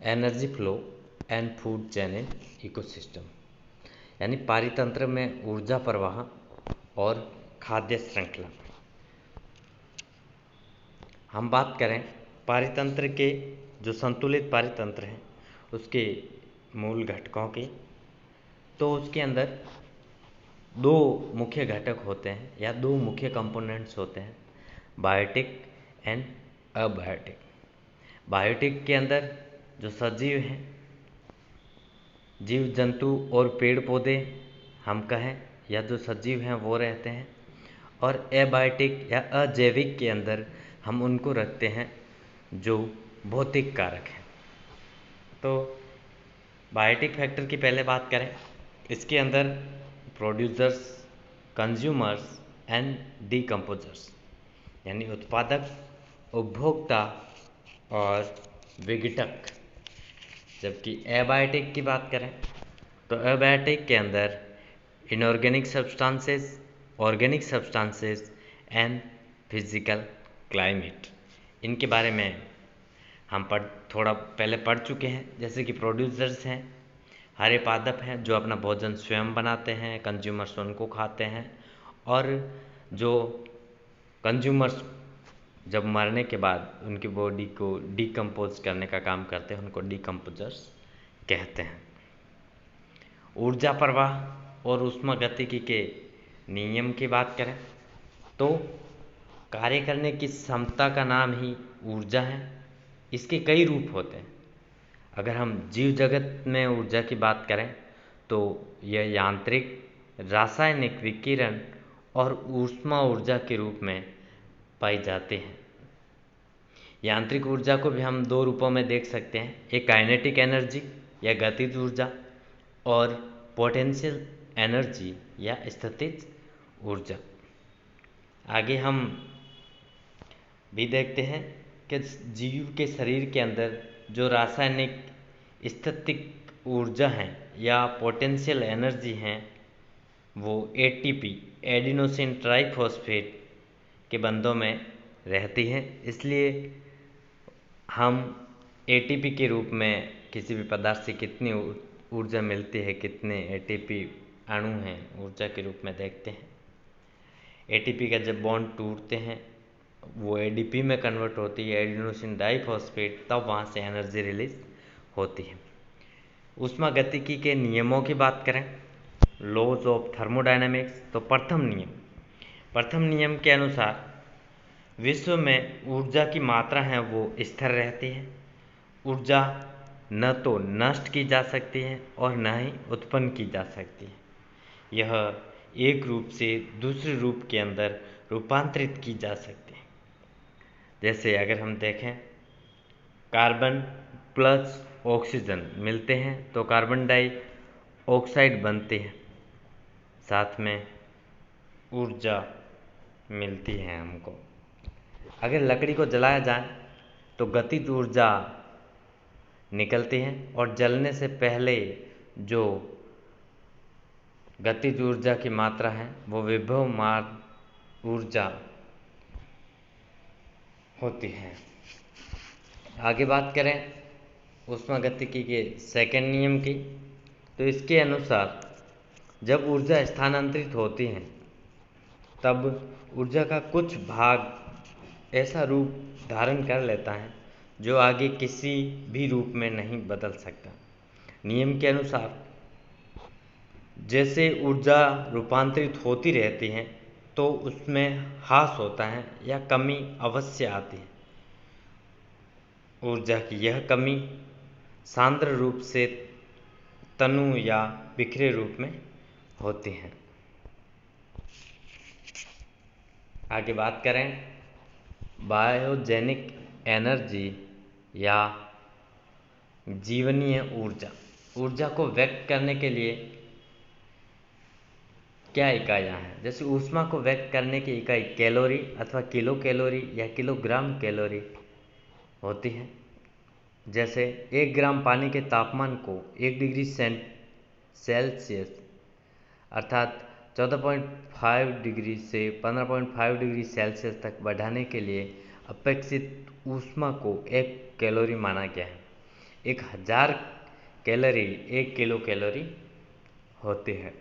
Energy flow and food chain in ecosystem, यानी पारितंत्र में ऊर्जा प्रवाह और खाद्य श्रृंखला। हम बात करें पारितंत्र के, जो संतुलित पारितंत्र हैं उसके मूल घटकों की, तो उसके अंदर दो मुख्य घटक होते हैं या दो मुख्य कंपोनेंट्स होते हैं, बायोटिक एंड अबायोटिक। बायोटिक के अंदर जो सजीव हैं, जीव जंतु और पेड़ पौधे हम कहें, या जो सजीव हैं वो रहते हैं, और एबायोटिक या अजैविक के अंदर हम उनको रखते हैं जो भौतिक कारक हैं। तो बायोटिक फैक्टर की पहले बात करें, इसके अंदर प्रोड्यूसर्स, कंज्यूमर्स एंड डीकम्पोजर्स, यानी उत्पादक, उपभोक्ता और विघटक। जबकि एबायोटिक की बात करें तो एबायोटिक के अंदर inorganic substances, organic substances and physical climate, इनके बारे में हम थोड़ा पहले पढ़ चुके हैं। जैसे कि प्रोड्यूसर्स हैं, हरे पादप हैं जो अपना भोजन स्वयं बनाते हैं, कंज्यूमर्स उनको खाते हैं, और जो कंज्यूमर्स जब मरने के बाद उनकी बॉडी को डिकम्पोज करने का काम करते हैं, उनको डिकम्पोजर्स कहते हैं। ऊर्जा प्रवाह और ऊष्मागतिकी के नियम की बात करें तो कार्य करने की क्षमता का नाम ही ऊर्जा है। इसके कई रूप होते हैं। अगर हम जीव जगत में ऊर्जा की बात करें तो यह यांत्रिक, रासायनिक विकिरण और ऊष्मा ऊर्जा के रूप में पाई जाती है। यांत्रिक ऊर्जा को भी हम दो रूपों में देख सकते हैं, एक काइनेटिक एनर्जी या गतिज ऊर्जा, और पोटेंशियल एनर्जी या स्थितिज ऊर्जा। आगे हम भी देखते हैं कि जीव के शरीर के अंदर जो रासायनिक स्थितिक ऊर्जा है या पोटेंशियल एनर्जी हैं, वो एटीपी, एडिनोसिन ट्राइफॉस्फेट के बंधों में रहती है। इसलिए हम एटीपी के रूप में किसी भी पदार्थ से कितनी ऊर्जा मिलती है, कितने एटीपी अणु हैं, ऊर्जा के रूप में देखते हैं। एटीपी का जब बॉन्ड टूटते हैं वो एडीपी में कन्वर्ट होती है, एडिनोसिन डाइफॉस्फेट, तब वहाँ से एनर्जी रिलीज होती है। ऊष्मागतिकी के नियमों की बात करें, लॉज ऑफ थर्मोडायनामिक्स, तो प्रथम नियम के अनुसार विश्व में ऊर्जा की मात्रा है वो स्थिर रहती है। ऊर्जा न तो नष्ट की जा सकती है और न ही उत्पन्न की जा सकती है। यह एक रूप से दूसरे रूप के अंदर रूपांतरित की जा सकती है। जैसे अगर हम देखें, कार्बन प्लस ऑक्सीजन मिलते हैं तो कार्बन डाइऑक्साइड बनती है, साथ में ऊर्जा मिलती है हमको। अगर लकड़ी को जलाया जाए तो गतिज ऊर्जा निकलती है, और जलने से पहले जो गतिज ऊर्जा की मात्रा है वो विभवमान ऊर्जा होती है। आगे बात करें ऊष्मागतिकी के सेकंड नियम की, तो इसके अनुसार जब ऊर्जा स्थानांतरित होती है तब ऊर्जा का कुछ भाग ऐसा रूप धारण कर लेता है जो आगे किसी भी रूप में नहीं बदल सकता। नियम के अनुसार जैसे ऊर्जा रूपांतरित होती रहती है तो उसमें ह्रास होता है या कमी अवश्य आती है। ऊर्जा की यह कमी सांद्र रूप से तनु या बिखरे रूप में होती है। आगे बात करें बायोजेनिक एनर्जी या जीवनीय ऊर्जा को व्यक्त करने के लिए क्या इकाइयाँ हैं। जैसे ऊष्मा को व्यक्त करने की इकाई कैलोरी अथवा किलो कैलोरी या किलोग्राम कैलोरी होती है। जैसे 1 ग्राम पानी के तापमान को 1 डिग्री सेल्सियस अर्थात 14.5 डिग्री से 15.5 डिग्री सेल्सियस तक बढ़ाने के लिए अपेक्षित ऊष्मा को 1 कैलोरी माना गया है। 1000 कैलोरी 1 किलो कैलोरी होती है।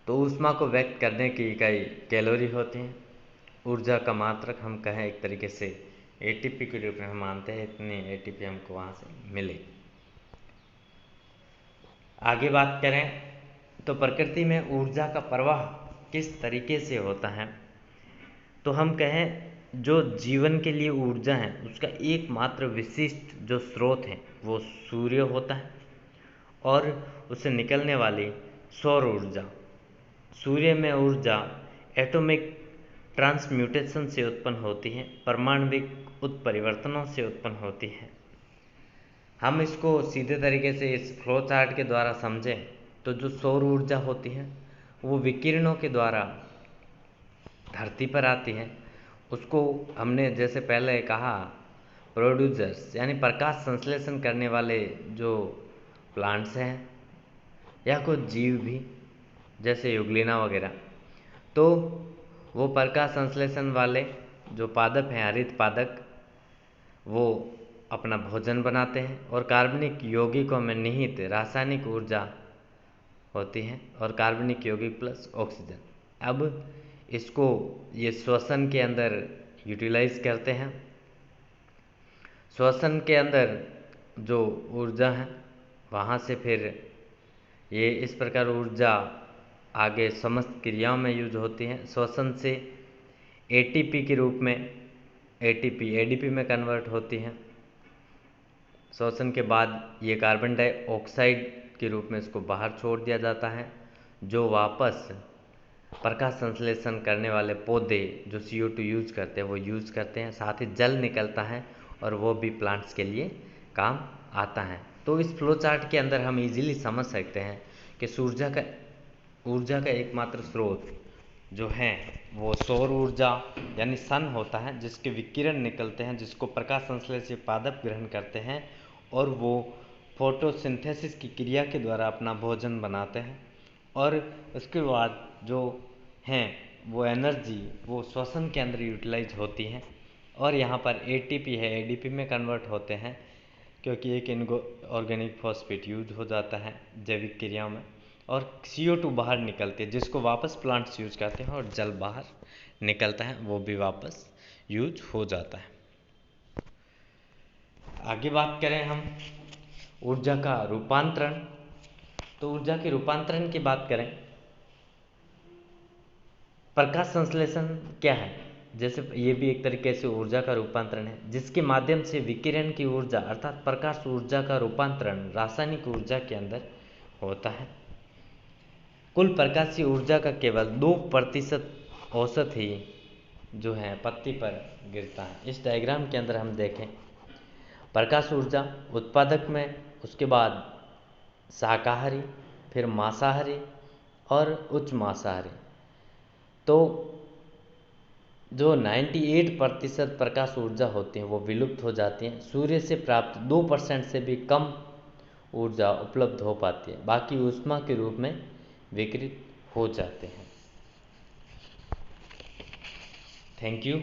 तो ऊष्मा को व्यक्त करने की इकाई कैलोरी होती है। ऊर्जा का मात्रक हम कहें एक तरीके से एटीपी के रूप में हम मानते हैं, इतनी एटीपी हमको वहाँ से मिले। आगे बात करें तो प्रकृति में ऊर्जा का प्रवाह किस तरीके से होता है, तो हम कहें जो जीवन के लिए ऊर्जा है उसका एकमात्र विशिष्ट जो स्रोत है वो सूर्य होता है, और उससे निकलने वाली सौर ऊर्जा। सूर्य में ऊर्जा एटॉमिक ट्रांसम्यूटेशन से उत्पन्न होती है, परमाणविक उत्परिवर्तनों से उत्पन्न होती है। हम इसको सीधे तरीके से इस फ्लो चार्ट के द्वारा समझें तो जो सौर ऊर्जा होती है वो विकिरणों के द्वारा धरती पर आती है। उसको हमने जैसे पहले कहा प्रोड्यूसर्स यानी प्रकाश संश्लेषण करने वाले जो प्लांट्स हैं या कुछ जीव भी जैसे युगलिना वगैरह, तो वो प्रकाश संश्लेषण वाले जो पादप हैं, हरित पादप, वो अपना भोजन बनाते हैं और कार्बनिक यौगिकों में निहित रासायनिक ऊर्जा होती है और कार्बनिक यौगिक प्लस ऑक्सीजन। अब इसको ये श्वसन के अंदर यूटिलाइज करते हैं। श्वसन के अंदर जो ऊर्जा है वहाँ से फिर ये इस प्रकार ऊर्जा आगे समस्त क्रियाओं में यूज होती है। श्वसन से एटीपी के रूप में एटीपी एडीपी में कन्वर्ट होती है। श्वसन के बाद ये कार्बन डाइऑक्साइड के रूप में इसको बाहर छोड़ दिया जाता है, जो वापस प्रकाश संश्लेषण करने वाले पौधे जो CO2 यूज करते हैं वो यूज करते हैं। साथ ही जल निकलता है और वो भी प्लांट्स के लिए काम आता है। तो इस फ्लो चार्ट के अंदर हम इजीली समझ सकते हैं कि ऊर्जा का एकमात्र स्रोत जो है वो सौर ऊर्जा यानी सन होता है, जिसके विकिरण निकलते हैं, जिसको प्रकाश संश्लेषी पादप ग्रहण करते हैं और वो फोटोसिंथेसिस की क्रिया के द्वारा अपना भोजन बनाते हैं। और उसके बाद जो हैं वो एनर्जी वो श्वसन के अंदर यूटिलाइज होती है और यहाँ पर एटीपी है एडीपी में कन्वर्ट होते हैं, क्योंकि एक इनको ऑर्गेनिक फॉस्फेट यूज हो जाता है जैविक क्रियाओं में, और CO2 बाहर निकलती है जिसको वापस प्लांट्स यूज करते हैं और जल बाहर निकलता है, वो भी वापस यूज हो जाता है। आगे बात करें हम ऊर्जा का रूपांतरण, तो ऊर्जा के रूपांतरण की बात करें, प्रकाश संश्लेषण क्या है, जैसे ये भी एक तरीके से ऊर्जा का रूपांतरण है, जिसके माध्यम से विकिरण की ऊर्जा अर्थात प्रकाश ऊर्जा का रूपांतरण रासायनिक ऊर्जा के अंदर होता है। कुल प्रकाशीय ऊर्जा का केवल 2% औसत ही जो है पत्ती पर गिरता है। इस डायग्राम के अंदर हम देखें प्रकाश ऊर्जा उत्पादक में, उसके बाद शाकाहारी, फिर मांसाहारी और उच्च मांसाहारी। तो जो 98% प्रकाश ऊर्जा होती है वो विलुप्त हो जाती है। सूर्य से प्राप्त 2% से भी कम ऊर्जा उपलब्ध हो पाती है, बाकी ऊष्मा के रूप में विकिरित हो जाते हैं। Thank you.